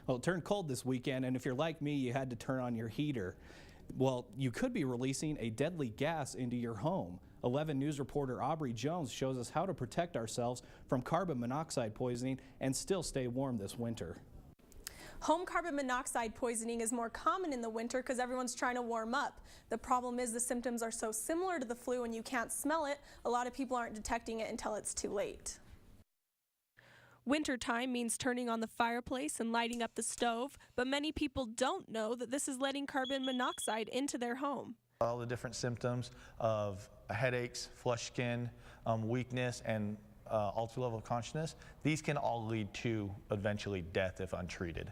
Well, it turned cold this weekend, and if you're like me, you had to turn on your heater. Well, you could be releasing a deadly gas into your home. 11 News reporter Aubrey Jones shows us how to protect ourselves from carbon monoxide poisoning and still stay warm this winter. Home carbon monoxide poisoning is more common in the winter because everyone's trying to warm up. The problem is the symptoms are so similar to the flu and you can't smell it. A lot of people aren't detecting it until it's too late. Wintertime means turning on the fireplace and lighting up the stove, but many people don't know that this is letting carbon monoxide into their home. All the different symptoms of headaches, flushed skin, weakness, and altered level of consciousness, these can all lead to eventually death if untreated.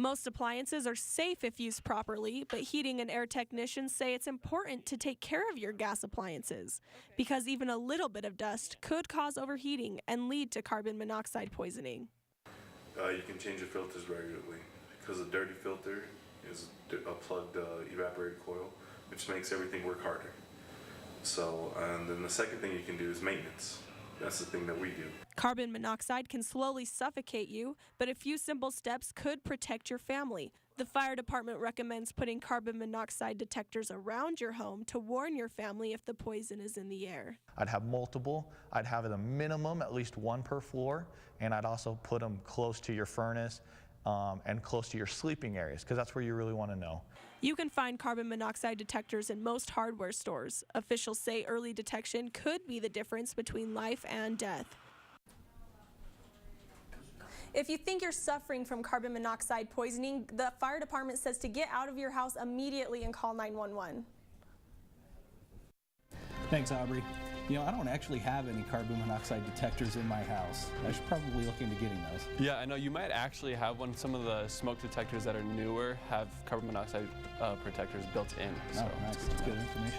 Most appliances are safe if used properly, but heating and air technicians say it's important to take care of your gas appliances because even a little bit of dust could cause overheating and lead to carbon monoxide poisoning. You can change the filters regularly because a dirty filter is a plugged evaporator coil, which makes everything work harder. So, and then the second thing you can do is maintenance. That's the thing that we do. Carbon monoxide can slowly suffocate you, but a few simple steps could protect your family. The fire department recommends putting carbon monoxide detectors around your home to warn your family if the poison is in the air. I'd have multiple. I'd have at a minimum at least one per floor, and I'd also put them close to your furnace and close to your sleeping areas because that's where you really want to know. You can find carbon monoxide detectors in most hardware stores. Officials say early detection could be the difference between life and death. If you think you're suffering from carbon monoxide poisoning, the fire department says to get out of your house immediately and call 911. Thanks, Aubrey. You know, I don't actually have any carbon monoxide detectors in my house. I should probably look into getting those. Yeah, I know you might actually have one. Some of the smoke detectors that are newer have carbon monoxide protectors built in. Oh, nice. That's good information.